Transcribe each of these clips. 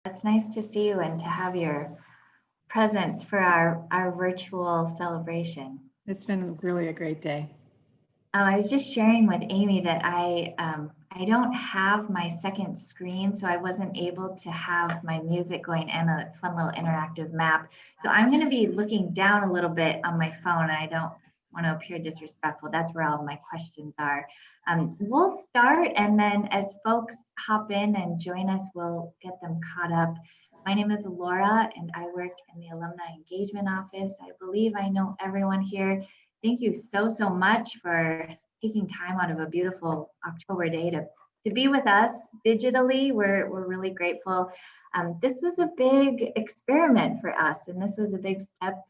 It's nice to see you and to have your presence for our virtual celebration. It's been really a great day. I was just sharing with Amy that I don't have my second screen, so I wasn't able to have my music going and a fun little interactive map. So I'm going to be looking down a little bit on my phone. I don't want to appear disrespectful. That's where all my questions are. We'll start, and then as folks hop in and join us, we'll get them caught up. My name is Laura, and I work in the Alumni Engagement Office. I believe I know everyone here. Thank you so much for taking time out of a beautiful October day to be with us digitally. We're really grateful. This was a big experiment for us, and this was a big step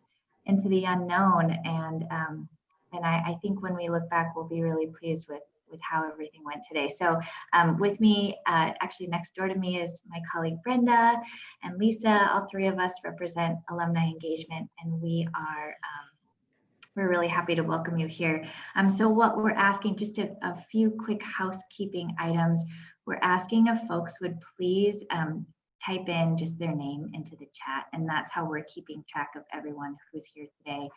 into the unknown. And I think when we look back, we'll be really pleased with how everything went today. So with me, actually next door to me is my colleague Brenda and Lisa. All three of us represent Alumni Engagement, and we're really happy to welcome you here. So what we're asking, just a few quick housekeeping items. We're asking if folks would please type in just their name into the chat, and that's how we're keeping track of everyone who's here today.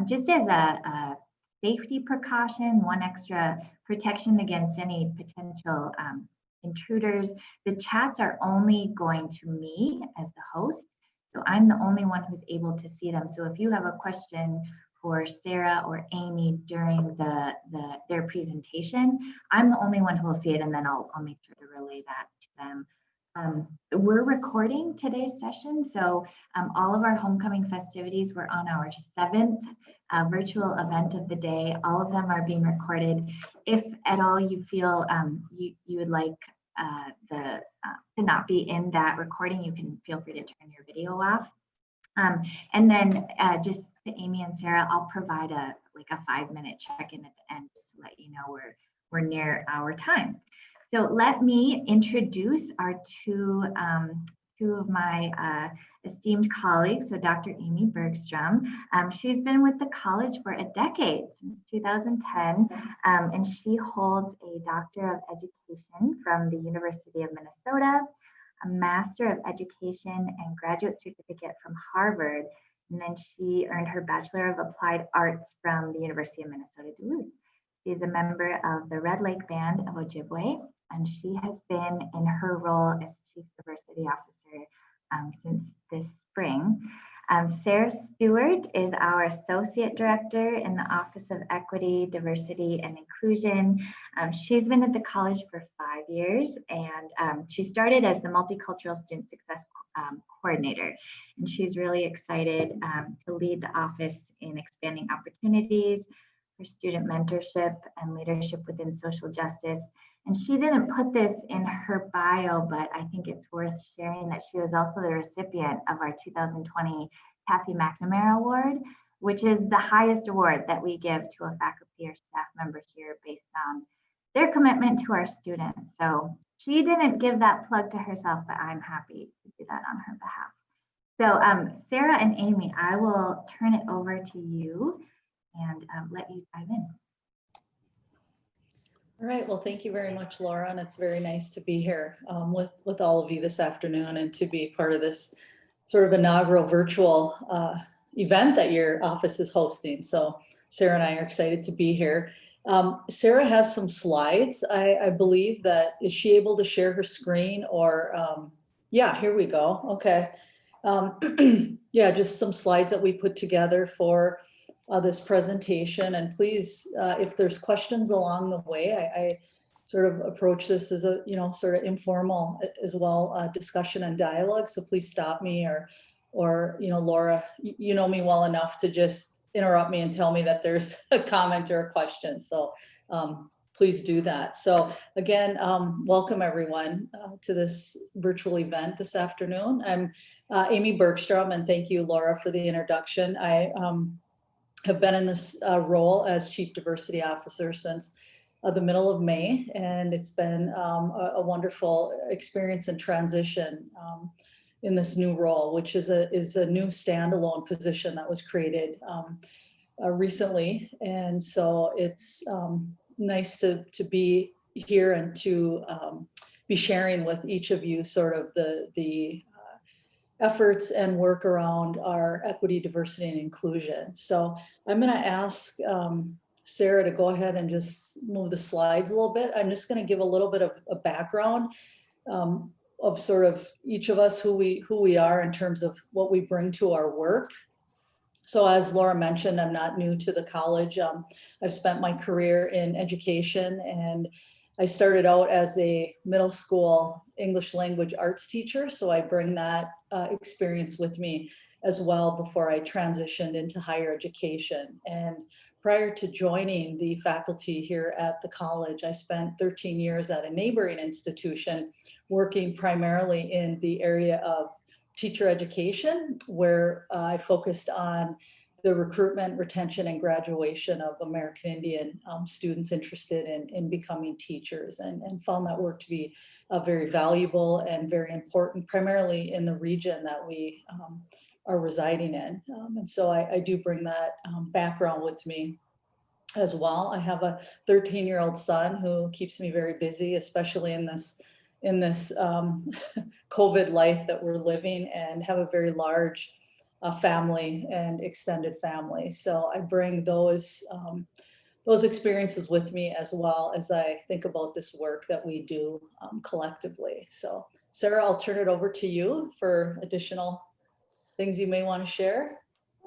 Just as a safety precaution, one extra protection against any potential intruders, the chats are only going to me as the host. So I'm the only one who's able to see them. So if you have a question for Sarah or Amy during their presentation, I'm the only one who will see it, and then I'll make sure to relay that to them. We're recording today's session, so all of our homecoming festivities were on our 7th virtual event of the day. All of them are being recorded. If at all you feel you would like to not be in that recording, you can feel free to turn your video off. And then just to Amy and Sarah, I'll provide a 5-minute check-in at the end just to let you know we're near our time. So let me introduce our two of my esteemed colleagues. So Dr. Amy Bergstrom, she's been with the college for a decade, since 2010, and she holds a Doctor of Education from the University of Minnesota, a Master of Education and Graduate Certificate from Harvard, and then she earned her Bachelor of Applied Arts from the University of Minnesota Duluth. She is a member of the Red Lake Band of Ojibwe, and she has been in her role as Chief Diversity Officer since this spring. Sarah Stewart is our Associate Director in the Office of Equity, Diversity, and Inclusion. She's been at the college for 5 years, and she started as the Multicultural Student Success Coordinator. And she's really excited to lead the office in expanding opportunities for student mentorship and leadership within social justice. And she didn't put this in her bio, but I think it's worth sharing that she was also the recipient of our 2020 Kathy McNamara Award, which is the highest award that we give to a faculty or staff member here based on their commitment to our students. So she didn't give that plug to herself, but I'm happy to do that on her behalf. So Sarah and Amy, I will turn it over to you and let you dive in. All right, well, thank you very much, Laura, and it's very nice to be here with all of you this afternoon and to be part of this sort of inaugural virtual event that your office is hosting. So Sarah and I are excited to be here. Sarah has some slides, I believe. That is she able to share her screen, or yeah, here we go. Okay. Yeah, just some slides that we put together for this presentation. And please, if there's questions along the way, I sort of approach this as a, sort of informal as well, discussion and dialogue. So please stop me, or Laura, you know me well enough to just interrupt me and tell me that there's a comment or a question. So please do that. So again, welcome everyone to this virtual event this afternoon. I'm Amy Bergstrom, and thank you, Laura, for the introduction. I have been in this role as Chief Diversity Officer since the middle of May, and it's been a wonderful experience and transition in this new role, which is a new standalone position that was created recently. And so it's nice to be here and to be sharing with each of you sort of the efforts and work around our equity, diversity, and inclusion. So I'm going to ask Sarah to go ahead and just move the slides a little bit. I'm just going to give a little bit of a background of sort of each of us, who we are in terms of what we bring to our work. So as Laura mentioned, I'm not new to the college. I've spent my career in education, and I started out as a middle school English language arts teacher. So I bring that experience with me as well before I transitioned into higher education. And prior to joining the faculty here at the college, I spent 13 years at a neighboring institution working primarily in the area of teacher education, where I focused on the recruitment, retention, and graduation of American Indian students interested in becoming teachers, and found that work to be very valuable and very important, primarily in the region that we are residing in. And so I do bring that background with me as well. I have a 13-year-old son who keeps me very busy, especially in this COVID life that we're living, and have a very large family and extended family. So I bring those experiences with me as well as I think about this work that we do collectively. So Sarah, I'll turn it over to you for additional things you may want to share.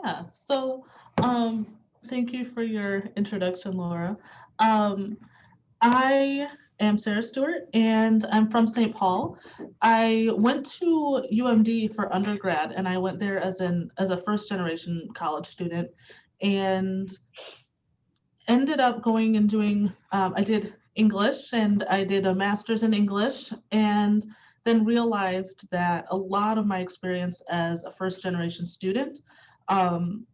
Yeah, so thank you for your introduction, Laura. I am Sarah Stewart, and I'm from St. Paul. I went to UMD for undergrad, and I went there as a first generation college student, and ended up going and doing, I did English, and I did a master's in English, and then realized that a lot of my experience as a first generation student, and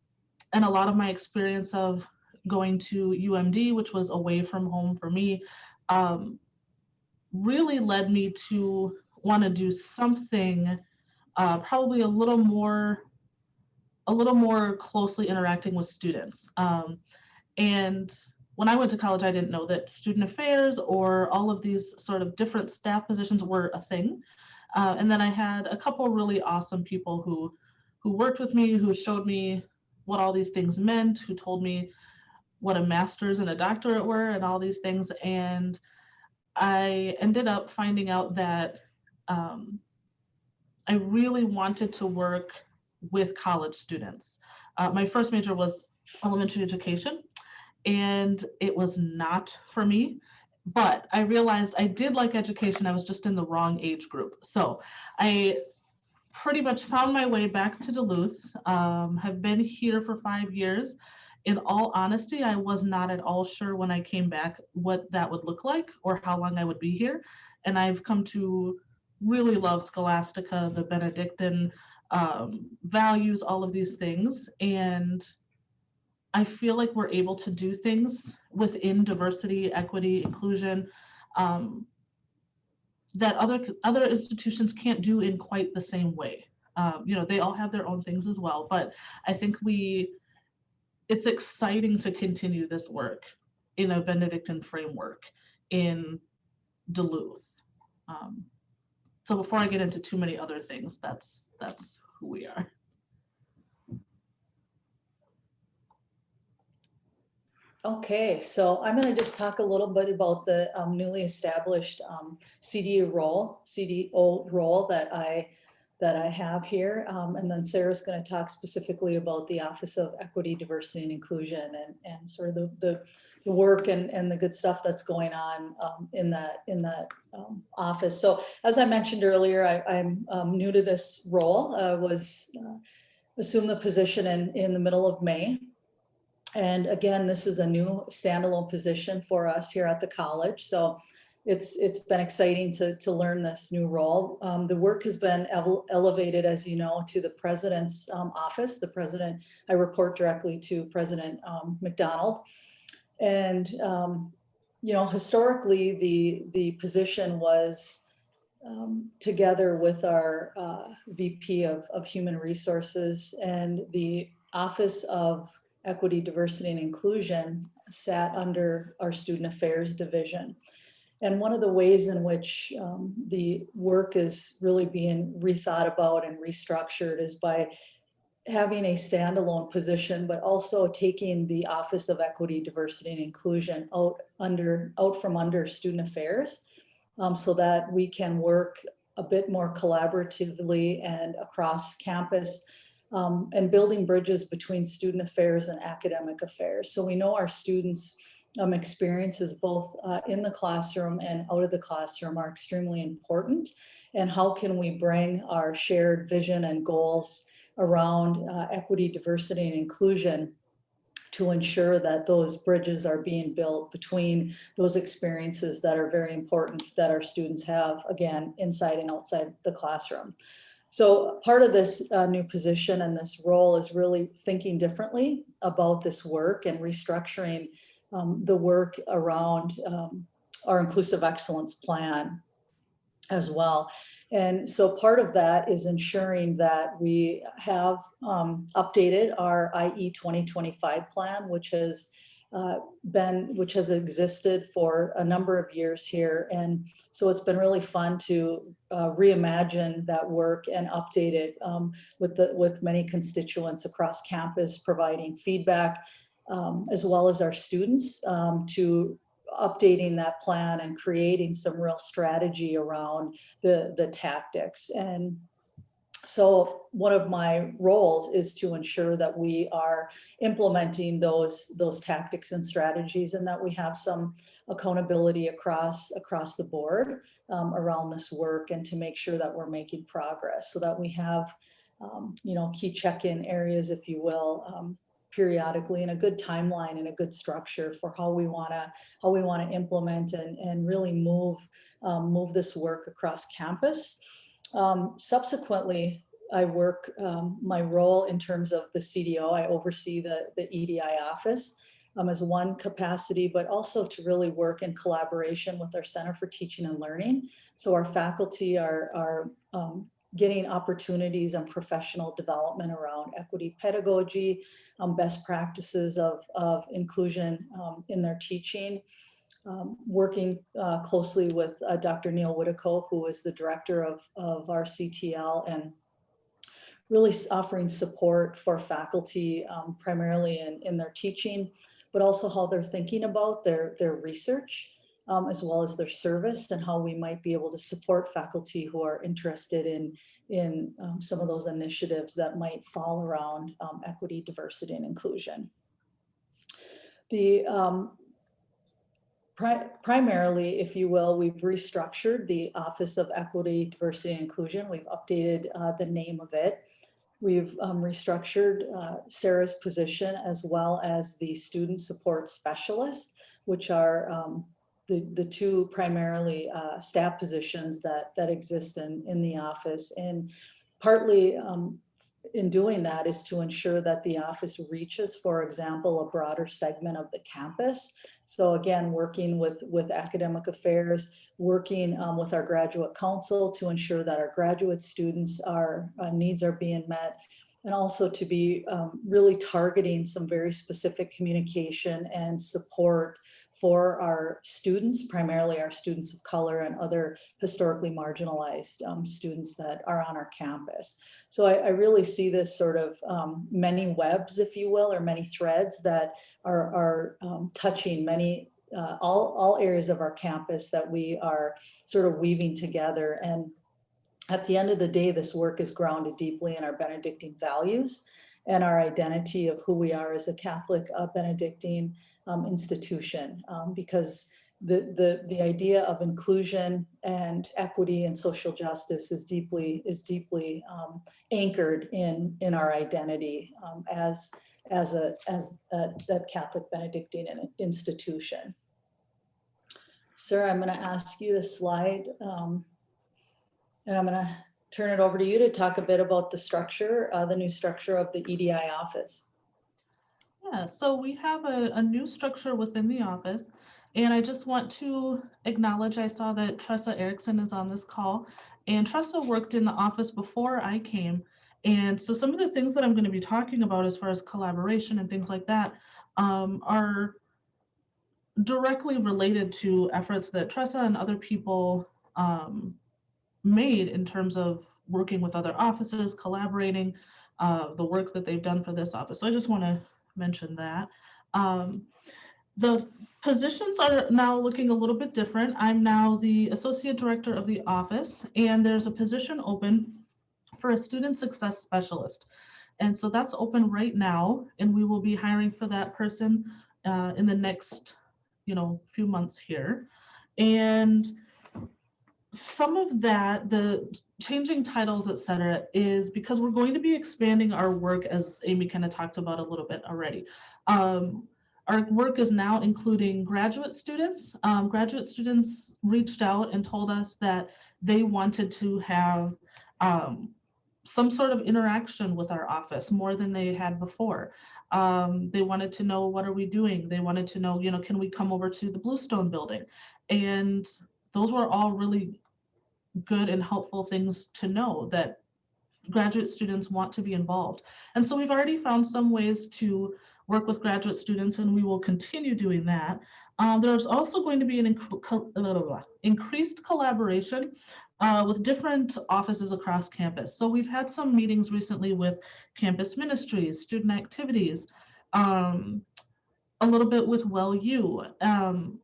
a lot of my experience of going to UMD, which was away from home for me, really led me to want to do something probably a little more closely interacting with students. And when I went to college, I didn't know that student affairs or all of these sort of different staff positions were a thing. And then I had a couple really awesome people who worked with me, who showed me what all these things meant, who told me what a master's and a doctorate were and all these things. And I ended up finding out that I really wanted to work with college students. My first major was elementary education, and it was not for me. But I realized I did like education. I was just in the wrong age group. So I pretty much found my way back to Duluth, have been here for 5 years. In all honesty, I was not at all sure when I came back what that would look like or how long I would be here. And I've come to really love Scholastica, the Benedictine values, all of these things. And I feel like we're able to do things within diversity, equity, inclusion, that other institutions can't do in quite the same way. They all have their own things as well, but I think it's exciting to continue this work in a Benedictine framework in Duluth. So before I get into too many other things, that's who we are. Okay, so I'm going to just talk a little bit about the newly established CDO role that I have here, and then Sarah's going to talk specifically about the Office of Equity, Diversity, and Inclusion, and sort of the work and the good stuff that's going on in that office. So as I mentioned earlier, I'm new to this role. I assumed the position in the middle of May. And again, this is a new standalone position for us here at the college. So it's been exciting to learn this new role. The work has been elevated, as you know, to the president's office. The president, I report directly to President McDonald. And, historically, the position was together with our VP of Human Resources, and the Office of Equity, Diversity, and Inclusion sat under our Student Affairs Division. And one of the ways in which the work is really being rethought about and restructured is by having a standalone position, but also taking the Office of Equity, Diversity, and Inclusion out from under Student Affairs, so that we can work a bit more collaboratively and across campus, and building bridges between student affairs and academic affairs. So we know our students' experiences both in the classroom and out of the classroom are extremely important. And how can we bring our shared vision and goals around equity, diversity, and inclusion to ensure that those bridges are being built between those experiences that are very important that our students have, again, inside and outside the classroom. So part of this new position and this role is really thinking differently about this work and restructuring the work around our inclusive excellence plan as well. And so part of that is ensuring that we have updated our IE 2025 plan, which has existed for a number of years here. And so it's been really fun to reimagine that work and update it with many constituents across campus, providing feedback, as well as our students, to updating that plan and creating some real strategy around the tactics. And so one of my roles is to ensure that we are implementing those tactics and strategies, and that we have some accountability across the board around this work, and to make sure that we're making progress, so that we have key check-in areas, if you will, periodically, and a good timeline and a good structure for how we want to implement and really move this work across campus. Subsequently, I work my role in terms of the CDO. I oversee the EDI office as one capacity, but also to really work in collaboration with our Center for Teaching and Learning. So our faculty are getting opportunities and professional development around equity pedagogy, best practices of inclusion in their teaching, working closely with Dr. Neil Whitico, who is the director of our CTL, and really offering support for faculty, primarily in their teaching, but also how they're thinking about their research, as well as their service, and how we might be able to support faculty who are interested in some of those initiatives that might fall around equity, diversity, and inclusion. Primarily, if you will, we've restructured the Office of Equity, Diversity, and Inclusion. We've updated the name of it. We've restructured Sarah's position, as well as the Student Support Specialist, which are the two primarily staff positions that exist in the office. And partly in doing that is to ensure that the office reaches, for example, a broader segment of the campus. So again, working with academic affairs, working with our graduate council to ensure that our graduate students' needs are being met, and also to be really targeting some very specific communication and support for our students, primarily our students of color and other historically marginalized students that are on our campus. So I really see this sort of many webs, if you will, or many threads that are touching many, all areas of our campus that we are sort of weaving together. And at the end of the day, this work is grounded deeply in our Benedictine values and our identity of who we are as a Catholic Benedictine institution, because the idea of inclusion and equity and social justice is deeply anchored in our identity as that Catholic Benedictine institution. Sarah, I'm going to ask you to slide, and I'm going to turn it over to you to talk a bit about the structure, the new structure of the EDI office. Yeah, so we have a new structure within the office, and I just want to acknowledge, I saw that Tressa Erickson is on this call, and Tressa worked in the office before I came. And so some of the things that I'm going to be talking about as far as collaboration and things like that are directly related to efforts that Tressa and other people made in terms of working with other offices, collaborating, the work that they've done for this office. So I just want to mention that. The positions are now looking a little bit different. I'm now the associate director of the office, and there's a position open for a student success specialist. And so that's open right now, and we will be hiring for that person in the next, few months here. And some of that, the changing titles, et cetera, is because we're going to be expanding our work, as Amy kind of talked about a little bit already. Our work is now including graduate students. Graduate students reached out and told us that they wanted to have some sort of interaction with our office more than they had before. They wanted to know, what are we doing? They wanted to know, can we come over to the Bluestone building? And those were all really good and helpful things to know, that graduate students want to be involved. And so we've already found some ways to work with graduate students, and we will continue doing that. There's also going to be an increased collaboration with different offices across campus. So we've had some meetings recently with campus ministries, student activities, a little bit with WellU.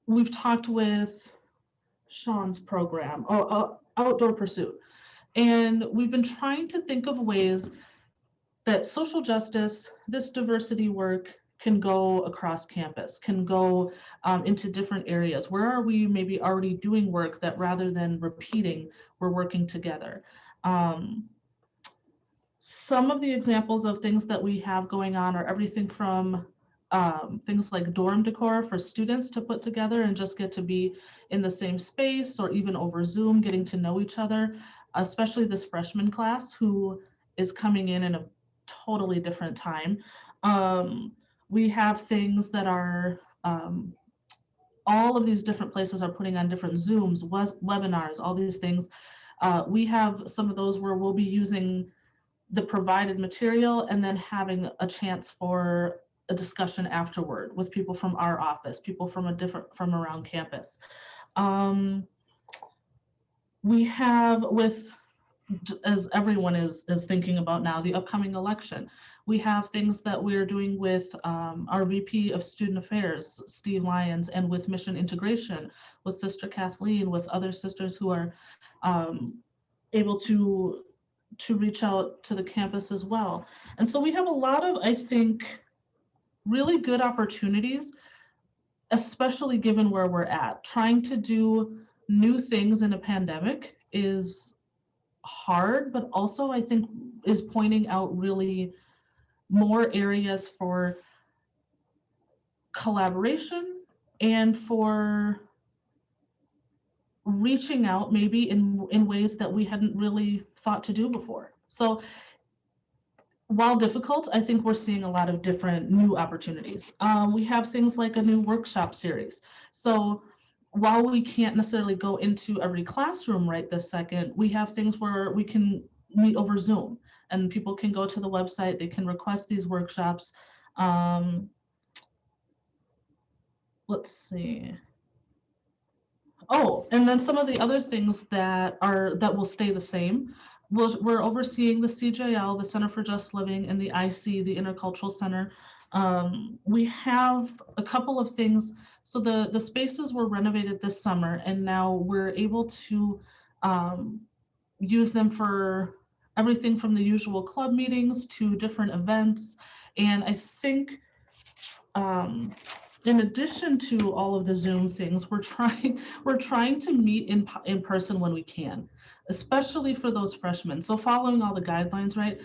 We've talked with Sean's program, Outdoor Pursuit. And we've been trying to think of ways that social justice, this diversity work, can go across campus, can go into different areas. Where are we maybe already doing work that, rather than repeating, we're working together? Some of the examples of things that we have going on are everything from things like dorm decor for students to put together and just get to be in the same space, or even over Zoom, getting to know each other, especially this freshman class who is coming in a totally different time. We have things that are, all of these different places are putting on different Zooms, webinars, all these things. We have some of those where we'll be using the provided material and then having a chance for a discussion afterward with people from our office, people from around campus. We have, as everyone is thinking about now, the upcoming election. We have things that we're doing with our VP of Student Affairs, Steve Lyons, and with Mission Integration, with Sister Kathleen, with other sisters who are able to reach out to the campus as well. And so we have a lot of, I think, really good opportunities, especially given where we're at. Trying to do new things in a pandemic is hard, but also I think is pointing out really more areas for collaboration and for reaching out maybe in ways that we hadn't really thought to do before. So while difficult, I think we're seeing a lot of different new opportunities. We have things like a new workshop series. So while we can't necessarily go into every classroom right this second, we have things where we can meet over Zoom, and people can go to the website, they can request these workshops. Let's see. Oh, and then some of the other things that will stay the same. We're overseeing the CJL, the Center for Just Living, and the IC, the Intercultural Center. We have a couple of things. So the spaces were renovated this summer, and now we're able to use them for everything from the usual club meetings to different events. And I think in addition to all of the Zoom things, we're trying to meet in person when we can, especially for those freshmen. So following all the guidelines, right?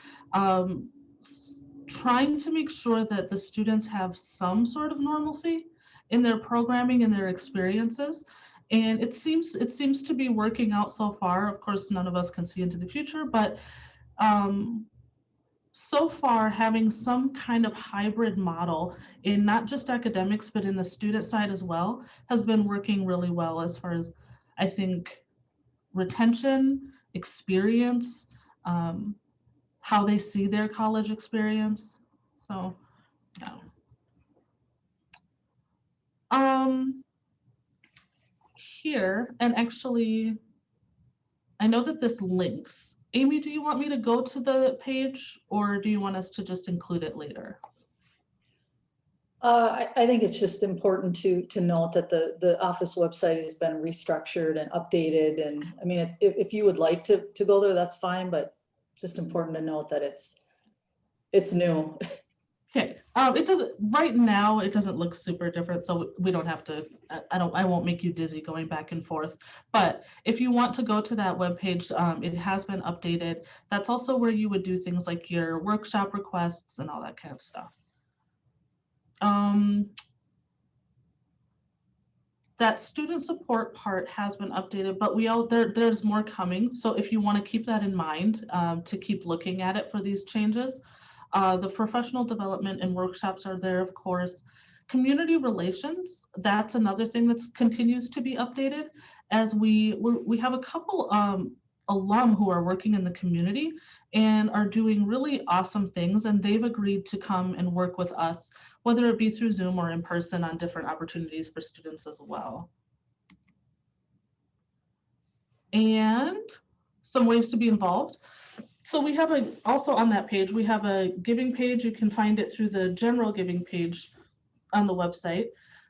Trying to make sure that the students have some sort of normalcy in their programming and their experiences. And it seems to be working out so far. Of course, none of us can see into the future, but so far, having some kind of hybrid model in not just academics, but in the student side as well, has been working really well as far as, I think, retention, experience, how they see their college experience. So, yeah. Here, and actually, I know that this links. Amy, do you want me to go to the page, or do you want us to just include it later? I think it's just important to note that the office website has been restructured and updated. And I mean, if you would like to go there, that's fine, but just important to note that it's new. Okay, it doesn't, right now, it doesn't look super different, so we don't have to, I won't make you dizzy going back and forth. But if you want to go to that webpage, it has been updated. That's also where you would do things like your workshop requests and all that kind of stuff. That student support part has been updated, but there's more coming. So if you want to keep that in mind, to keep looking at it for these changes. The professional development and workshops are there, of course. Community relations, that's another thing that continues to be updated, as we have a couple alum who are working in the community and are doing really awesome things, and they've agreed to come and work with us, whether it be through Zoom or in person, on different opportunities for students as well. And some ways to be involved. So we have also on that page, we have a giving page. You can find it through the general giving page on the website.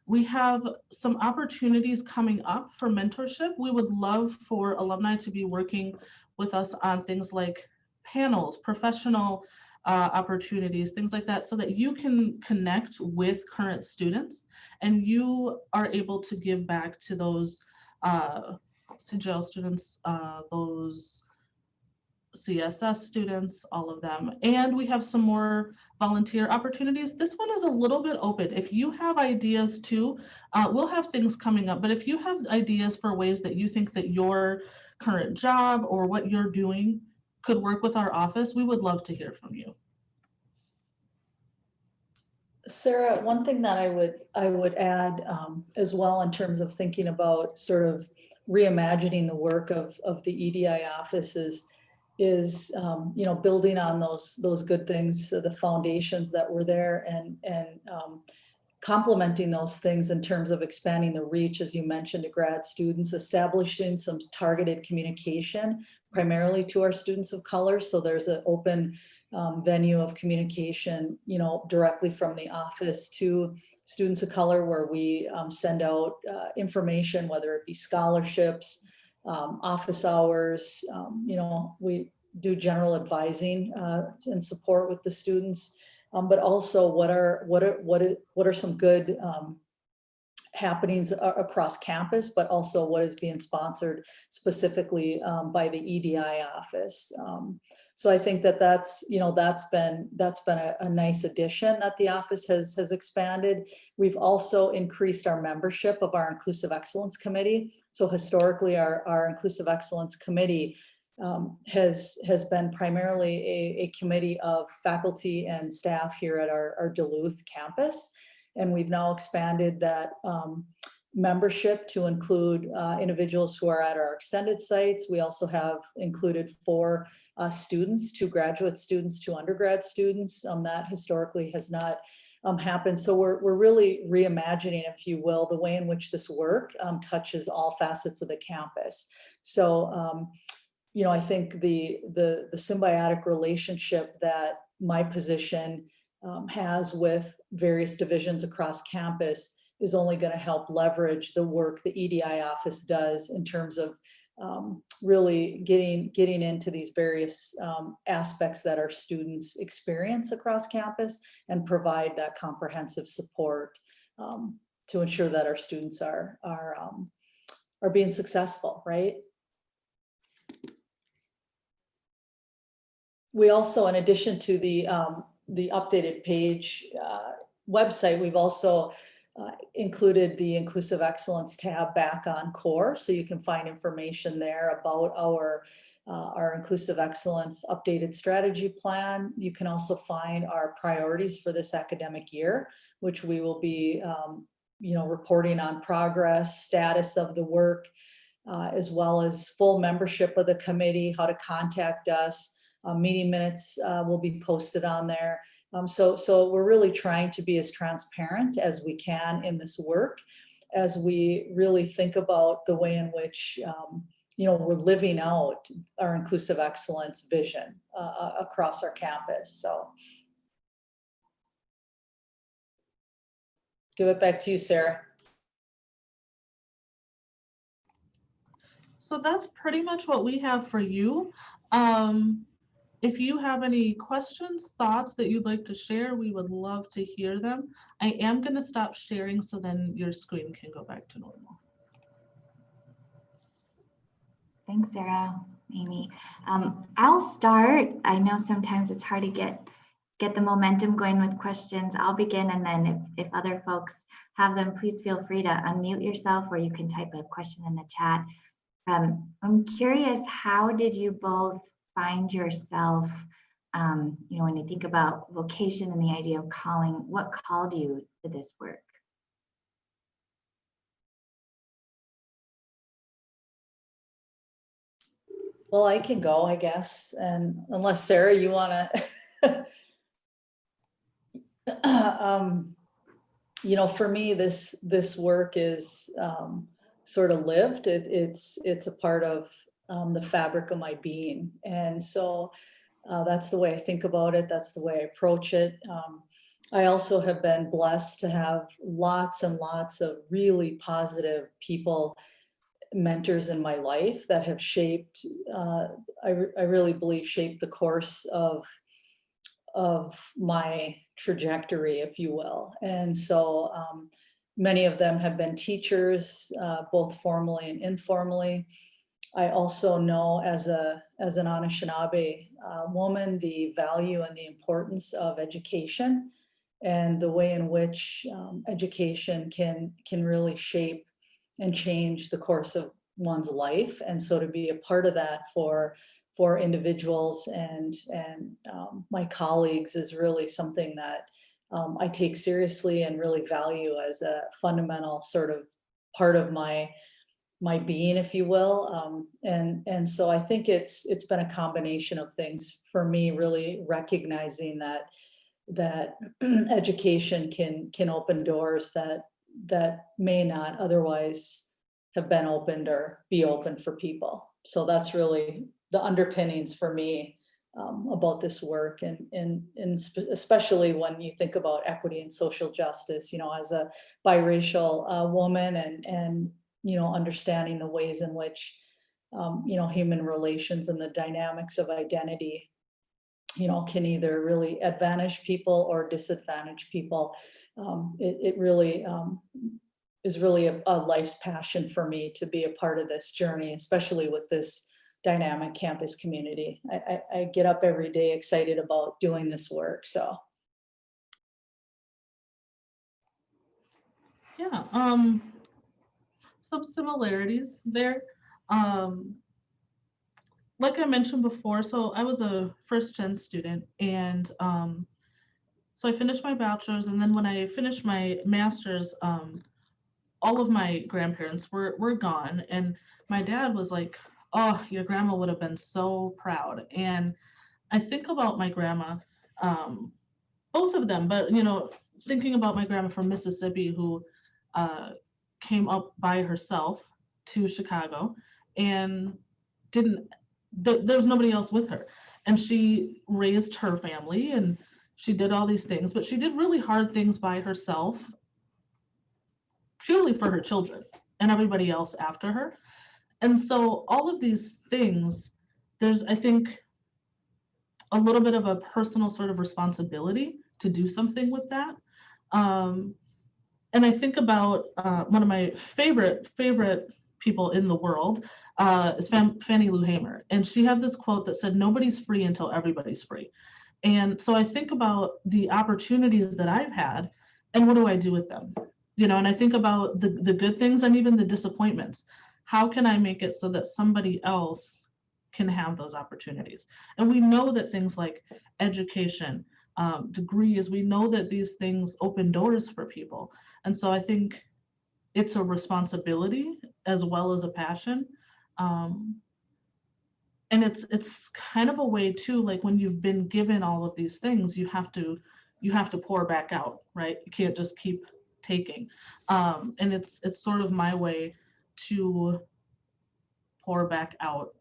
We have some opportunities coming up for mentorship. We would love for alumni to be working with us on things like panels, professional opportunities, things like that, so that you can connect with current students and you are able to give back to those CGL students, those CSS students, all of them. And we have some more volunteer opportunities. This one is a little bit open. If you have ideas too, we'll have things coming up, but if you have ideas for ways that you think that your current job or what you're doing could work with our office, we would love to hear from you. Sarah, one thing that I would add as well, in terms of thinking about sort of reimagining the work of the EDI office is you know, building on those good things, the foundations that were there, and complementing those things in terms of expanding the reach, as you mentioned, to grad students, establishing some targeted communication primarily to our students of color. So there's an open venue of communication, you know, directly from the office to students of color, where we send out information, whether it be scholarships, office hours. You know, we do general advising and support with the students, but also what are some good happenings across campus, but also what is being sponsored specifically by the EDI office. So I think that's, you know, that's been a nice addition that the office has expanded. We've also increased our membership of our Inclusive Excellence Committee. So historically, our Inclusive Excellence Committee has been primarily a committee of faculty and staff here at our Duluth campus. And we've now expanded that membership to include individuals who are at our extended sites. We also have included 4 students, 2 graduate students, 2 undergrad students. That historically has not happened. So we're really reimagining, if you will, the way in which this work touches all facets of the campus. So, you know, I think the symbiotic relationship that my position has with various divisions across campus is only going to help leverage the work the EDI office does in terms of really getting into these various aspects that our students experience across campus, and provide that comprehensive support to ensure that our students are being successful, right? We also, in addition to the updated page website, we've also included the Inclusive Excellence tab back on core, so you can find information there about our Inclusive Excellence updated strategy plan. You can also find our priorities for this academic year, which we will be you know, reporting on progress, status of the work, as well as full membership of the committee, how to contact us. Meeting minutes will be posted on there. So we're really trying to be as transparent as we can in this work, as we really think about the way in which we're living out our inclusive excellence vision across our campus. So give it back to you, Sarah. So that's pretty much what we have for you. If you have any questions, thoughts that you'd like to share, we would love to hear them. I am going to stop sharing so then your screen can go back to normal. Thanks, Sarah, Amy. I'll start. I know sometimes it's hard to get the momentum going with questions. I'll begin, and then if other folks have them, please feel free to unmute yourself, or you can type a question in the chat. I'm curious, how did you both find yourself, when you think about vocation and the idea of calling, what called you to this work? Well, I can go, I guess, and unless Sarah, you want to, for me, this work is sort of lived. It's a part of the fabric of my being, and so that's the way I think about it. That's the way I approach it. I also have been blessed to have lots and lots of really positive people, mentors in my life that have shaped, I really believe, shaped the course of my trajectory, if you will. And so many of them have been teachers, both formally and informally. I also know as an Anishinaabe woman, the value and the importance of education, and the way in which education can really shape and change the course of one's life. And so to be a part of that for individuals and my colleagues is really something that I take seriously and really value as a fundamental sort of part of my being, if you will. And so I think it's been a combination of things for me, really recognizing that education can open doors that may not otherwise have been opened or be open for people. So that's really the underpinnings for me about this work, and especially when you think about equity and social justice, as a biracial woman, and understanding the ways in which human relations and the dynamics of identity can either really advantage people or disadvantage people. It really is really a life's passion for me to be a part of this journey, especially with this dynamic campus community. I get up every day excited about doing this work. So Yeah, some similarities there. Like I mentioned before, so I was a first-gen student, and so I finished my bachelor's, and then when I finished my master's, all of my grandparents were gone, and my dad was like, "Oh, your grandma would have been so proud." And I think about my grandma, both of them, but thinking about my grandma from Mississippi, who came up by herself to Chicago and didn't, there's nobody else with her. And she raised her family and she did all these things, but she did really hard things by herself, purely for her children and everybody else after her. And so all of these things, there's, I think, a little bit of a personal sort of responsibility to do something with that. And I think about one of my favorite people in the world is Fannie Lou Hamer. And she had this quote that said, "Nobody's free until everybody's free." And so I think about the opportunities that I've had and what do I do with them? And I think about the good things and even the disappointments. How can I make it so that somebody else can have those opportunities? And we know that things like education, degrees, we know that these things open doors for people. And so I think it's a responsibility as well as a passion. And it's kind of a way too, like when you've been given all of these things, you have to you have to pour back out, right? You can't just keep taking. And it's sort of my way to pour back out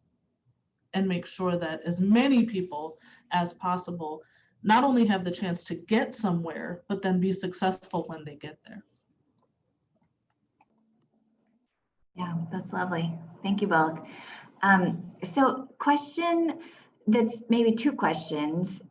and make sure that as many people as possible not only have the chance to get somewhere, but then be successful when they get there. Yeah, that's lovely. Thank you both. So question that's maybe two questions.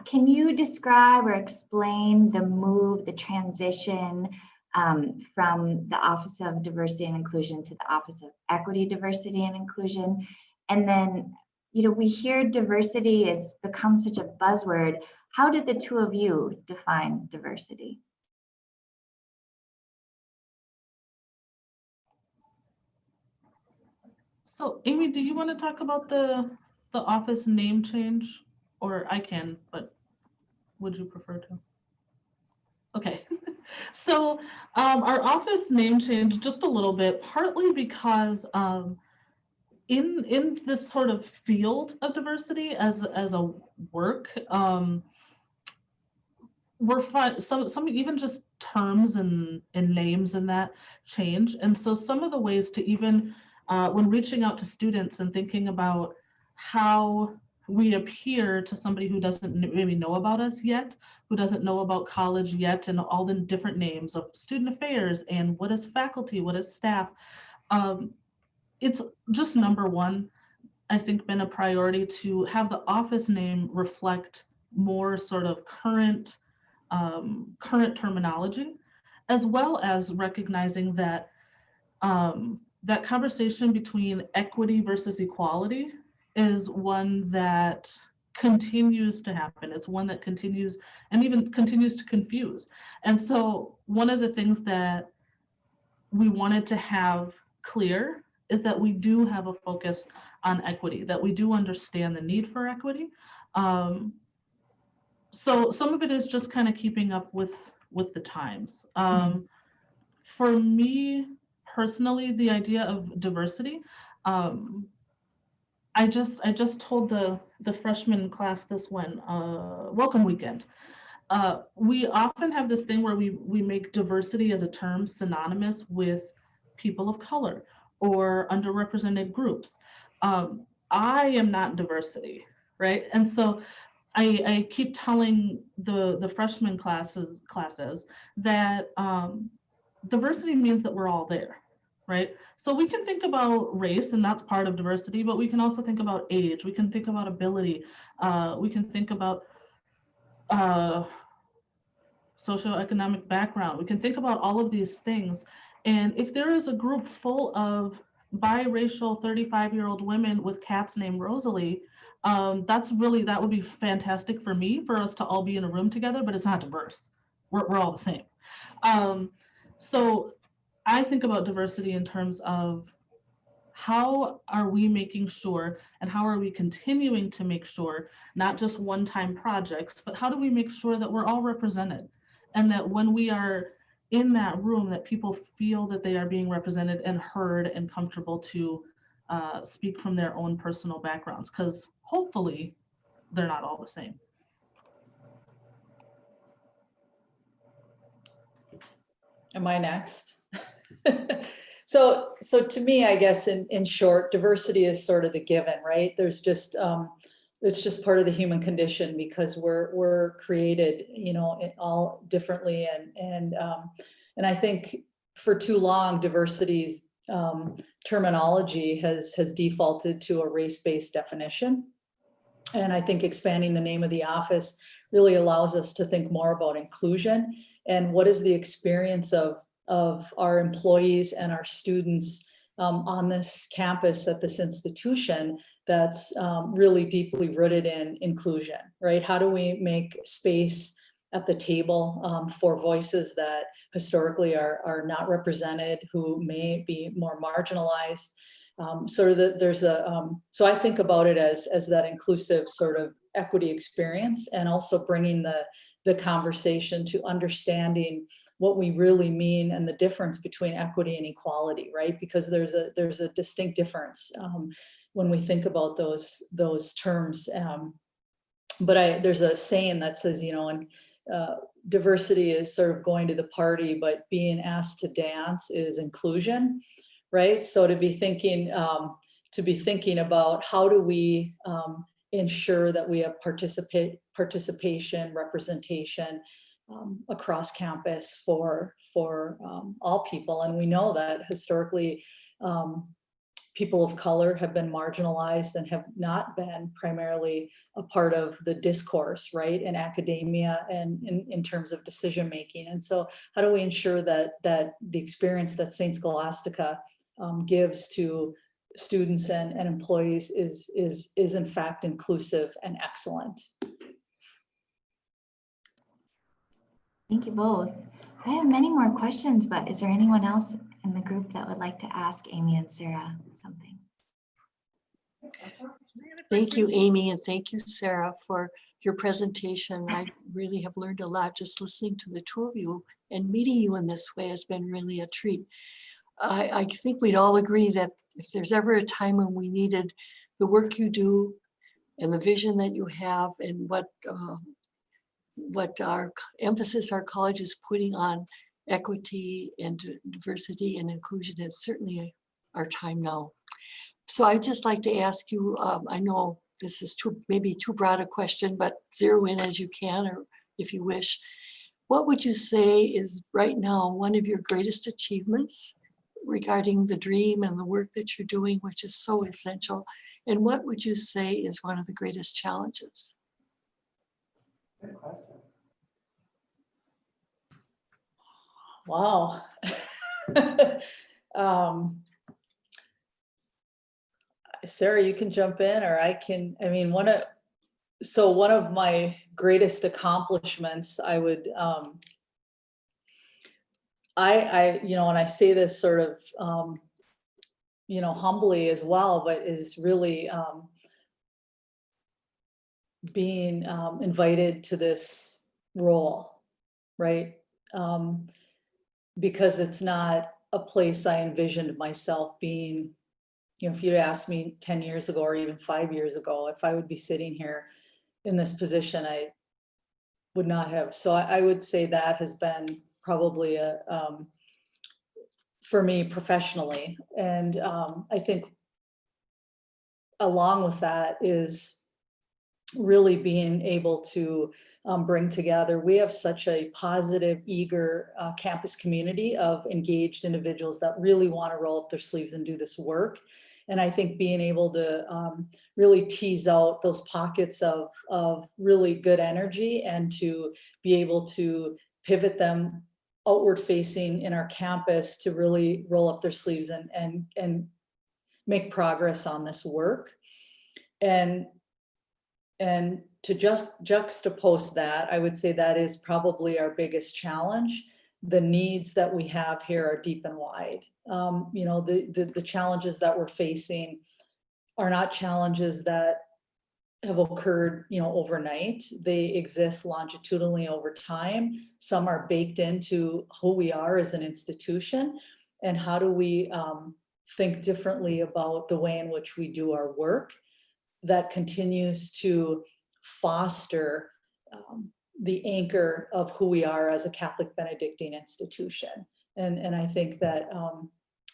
Can you describe or explain the move, the transition from the Office of Diversity and Inclusion to the Office of Equity, Diversity and Inclusion? And then, we hear diversity has become such a buzzword. How did the two of you define diversity? So Amy, do you want to talk about the office name change? Or I can, but would you prefer to? Okay. So our office name changed just a little bit, partly because in this sort of field of diversity as a work, we're some even just terms and names and that change. And so some of the ways to even when reaching out to students and thinking about how we appear to somebody who doesn't maybe know about us yet, who doesn't know about college yet, and all the different names of student affairs and what is faculty, what is staff. It's just number one, I think, been a priority to have the office name reflect more sort of current terminology, as well as recognizing that that conversation between equity versus equality is one that continues to happen. It's one that continues and even continues to confuse. And so one of the things that we wanted to have clear is that we do have a focus on equity, that we do understand the need for equity. So some of it is just kind of keeping up with the times. For me personally, the idea of diversity, I just told the freshman class this one welcome weekend. We often have this thing where we make diversity as a term synonymous with people of color or underrepresented groups. I am not diversity, right? And so I keep telling the freshman classes that diversity means that we're all there, right? So we can think about race, and that's part of diversity, but we can also think about age, we can think about ability, we can think about socioeconomic background, we can think about all of these things. And if there is a group full of biracial 35-year-old women with cats named Rosalie, that would be fantastic for me, for us to all be in a room together, but it's not diverse. We're all the same. So I think about diversity in terms of how are we making sure, and how are we continuing to make sure, not just one-time projects, but how do we make sure that we're all represented, and that when we are in that room, that people feel that they are being represented and heard and comfortable to speak from their own personal backgrounds, because hopefully they're not all the same. Am I next? So to me, I guess in short, diversity is sort of the given, right? There's just it's just part of the human condition, because we're created, all differently, and I think for too long diversity's terminology has defaulted to a race-based definition, and I think expanding the name of the office really allows us to think more about inclusion and what is the experience of our employees and our students on this campus at this institution that's really deeply rooted in inclusion, right? How do we make space at the table for voices that historically are not represented, who may be more marginalized? So I think about it as that inclusive sort of equity experience, and also bringing the conversation to understanding what we really mean and the difference between equity and equality, right? Because there's a distinct difference when we think about those terms. But there's a saying that says, diversity is sort of going to the party, but being asked to dance is inclusion, right? So to be thinking about how do we ensure that we have participation, representation across campus for all people. And we know that historically people of color have been marginalized and have not been primarily a part of the discourse, right, in academia and in terms of decision making. And so how do we ensure that the experience that St. Scholastica gives to students and employees is in fact inclusive and excellent? Thank you both. I have many more questions, but is there anyone else in the group that would like to ask Amy and Sarah something? Thank you, Amy, and thank you, Sarah, for your presentation. I really have learned a lot just listening to the two of you, and meeting you in this way has been really a treat. I think we'd all agree that if there's ever a time when we needed the work you do and the vision that you have and what our emphasis our college is putting on equity and diversity and inclusion, is certainly our time now. So I'd just like to ask you, I know this is maybe too broad a question, but zero in as you can, or if you wish. What would you say is right now one of your greatest achievements regarding the dream and the work that you're doing, which is so essential? And what would you say is one of the greatest challenges? Good question. Wow. Sarah, you can jump in, or I can. I mean, one of my greatest accomplishments, I would, I you know, and I say this sort of, you know, humbly as well, but is really being invited to this role, right? Because it's not a place I envisioned myself being. You know, if you'd asked me 10 years ago or even 5 years ago, if I would be sitting here in this position, I would not have. So I would say that has been probably for me professionally. And I think along with that is really being able to bring together. We have such a positive, eager campus community of engaged individuals that really want to roll up their sleeves and do this work. And I think being able to really tease out those pockets of really good energy and to be able to pivot them outward facing in our campus to really roll up their sleeves and make progress on this work. And to just juxtapose that, I would say that is probably our biggest challenge. The needs that we have here are deep and wide. You know, the challenges that we're facing are not challenges that have occurred, you know, overnight. They exist longitudinally over time. Some are baked into who we are as an institution, and how do we think differently about the way in which we do our work that continues to foster the anchor of who we are as a Catholic Benedictine institution. And I think that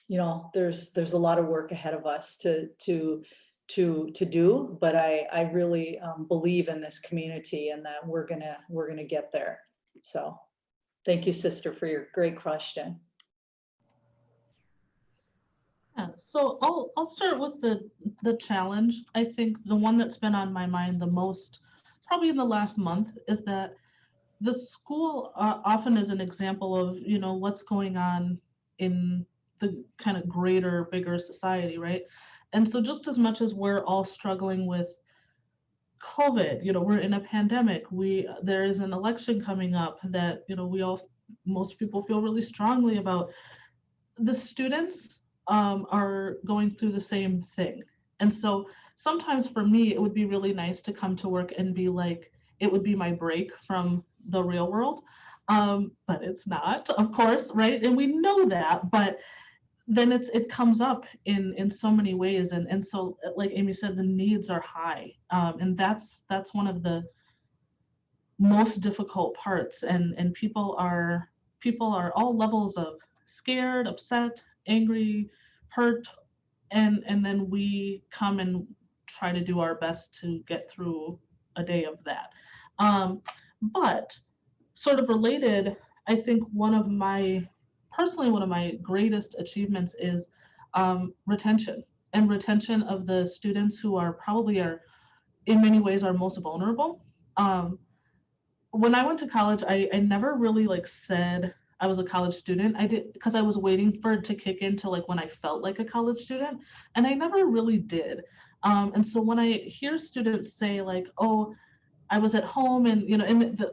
you know, there's a lot of work ahead of us to do, but I really believe in this community and that we're gonna get there. So thank you, sister, for your great question. Yeah, so I'll start with the challenge. I think the one that's been on my mind the most, probably in the last month, is that the school often is an example of, you know, what's going on in the kind of greater, bigger society, right? And so just as much as we're all struggling with COVID, you know, we're in a pandemic, there is an election coming up that, you know, most people feel really strongly about. The students are going through the same thing. And so sometimes for me, it would be really nice to come to work and be like, it would be my break from the real world. But it's not, of course, right? And we know that, but then it comes up in so many ways. And so, like Amy said, the needs are high. And that's one of the most difficult parts, and people are all levels of scared, upset, angry, hurt, and then we come and try to do our best to get through a day of that. But sort of related, I think personally one of my greatest achievements is retention, and retention of the students who are probably in many ways are most vulnerable. When I went to college, I never really like said I was a college student. I did because I was waiting for it to kick into like when I felt like a college student, and I never really did. And so when I hear students say like, "Oh, I was at home," and and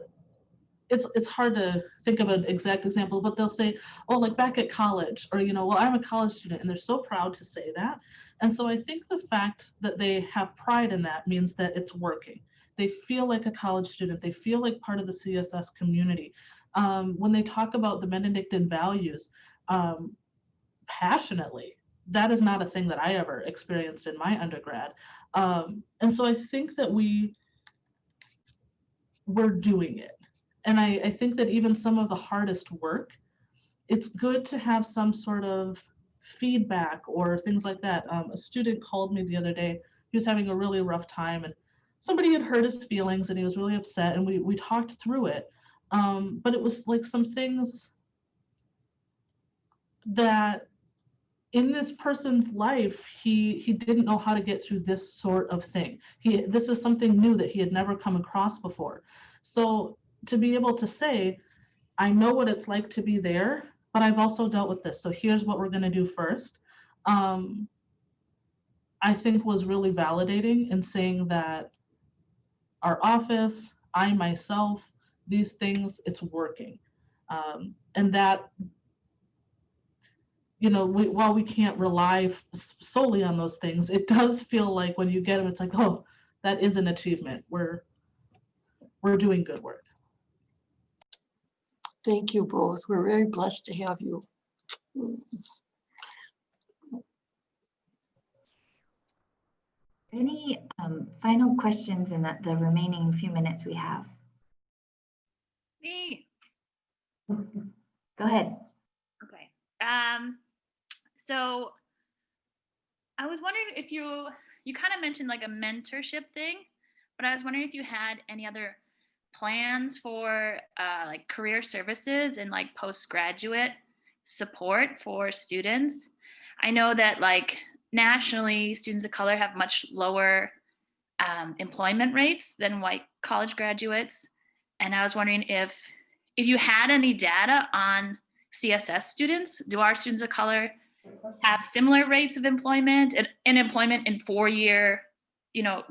it's hard to think of an exact example, but they'll say, "Oh, like back at college," or "Well, I'm a college student," and they're so proud to say that. And so I think the fact that they have pride in that means that it's working. They feel like a college student. They feel like part of the CSS community. When they talk about the Benedictine values passionately, that is not a thing that I ever experienced in my undergrad. And so I think that we're doing it. And I think that even some of the hardest work, it's good to have some sort of feedback or things like that. A student called me the other day. He was having a really rough time, and somebody had hurt his feelings, and he was really upset, and we talked through it. But it was like some things that in this person's life, he didn't know how to get through this sort of thing. This is something new that he had never come across before. So to be able to say, I know what it's like to be there, but I've also dealt with this. So here's what we're going to do first. I think was really validating in saying that our office, I myself, these things, it's working. And that, while we can't rely solely on those things, it does feel like when you get them, it's like, oh, that is an achievement. We're doing good work. Thank you both. We're very blessed to have you. Any final questions in the remaining few minutes we have? Me. Go ahead. Okay. So I was wondering if you kind of mentioned like a mentorship thing, but I was wondering if you had any other plans for like career services and like postgraduate support for students. I know that like nationally, students of color have much lower employment rates than white college graduates. And I was wondering if you had any data on CSS students. Do our students of color have similar rates of employment and employment in 4-year,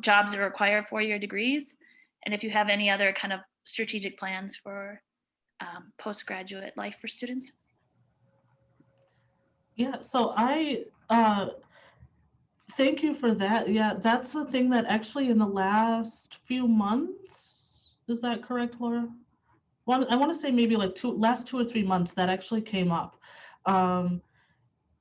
jobs that require 4-year degrees? And if you have any other kind of strategic plans for postgraduate life for students? Yeah, so I thank you for that. Yeah, that's the thing that actually in the last few months, is that correct, Laura? I want to say maybe like last 2 or 3 months that actually came up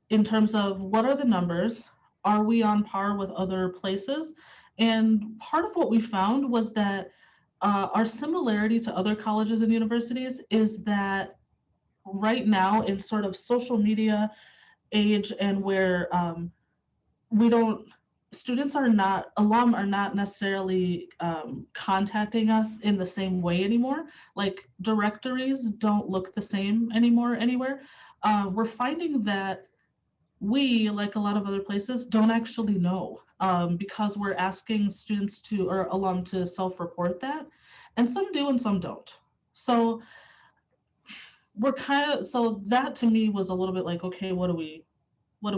in terms of what are the numbers? Are we on par with other places? And part of what we found was that our similarity to other colleges and universities is that right now in sort of social media age and where alum are not necessarily contacting us in the same way anymore. Like directories don't look the same anymore anywhere. We're finding that we, like a lot of other places, don't actually know because we're asking students or alum to self-report that, and some do and some don't. So so that to me was a little bit like, okay, what do we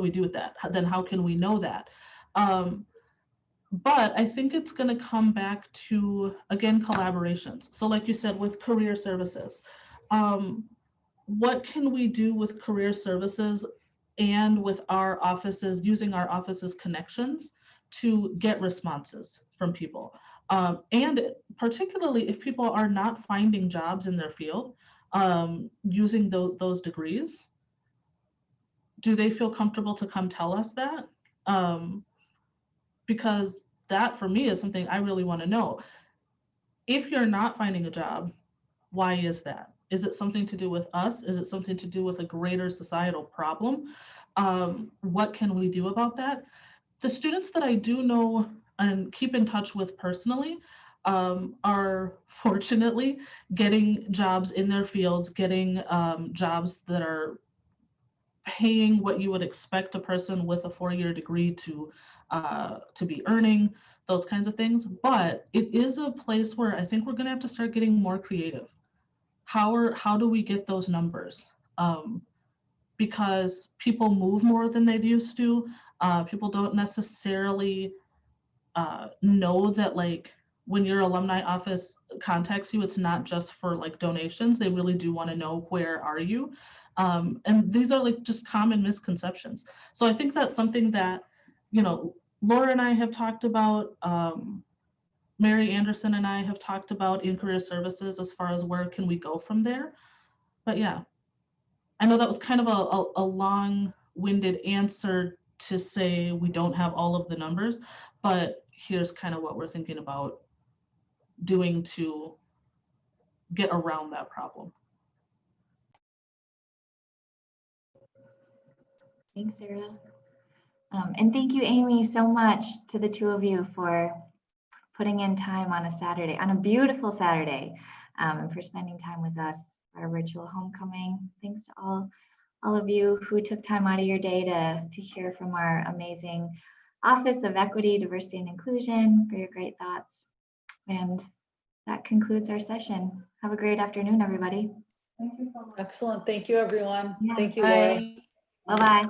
do with that? Then how can we know that? But I think it's going to come back to, again, collaborations. So like you said, with career services, what can we do with career services and with our offices, using our offices connections to get responses from people? And particularly if people are not finding jobs in their field, using those degrees, do they feel comfortable to come tell us that? Because that for me is something I really want to know. if you're not finding a job, why is that? Is it something to do with us? Is it something to do with a greater societal problem? What can we do about that? The students that I do know and keep in touch with personally are fortunately getting jobs in their fields, getting jobs that are paying what you would expect a person with a 4-year degree to be earning, those kinds of things. But it is a place where I think we're going to have to start getting more creative. How do we get those numbers? Because people move more than they used to. People don't necessarily know that, like, when your alumni office contacts you, it's not just for like donations. They really do want to know, where are you? And these are like just common misconceptions. So I think that's something that, you know, Laura and I have talked about. Mary Anderson and I have talked about in career services as far as where can we go from there. But yeah, I know that was kind of a long-winded answer to say we don't have all of the numbers, but here's kind of what we're thinking about doing to get around that problem. Thanks, Sarah. And thank you, Amy, so much to the two of you for putting in time on a Saturday, on a beautiful Saturday, and for spending time with us for our virtual homecoming. Thanks to all of you who took time out of your day to hear from our amazing Office of Equity, Diversity, and Inclusion, for your great thoughts. And that concludes our session. Have a great afternoon, everybody. Thank you so much. Excellent. Thank you, everyone. Yeah. Thank you, Laura. Bye. Bye-bye.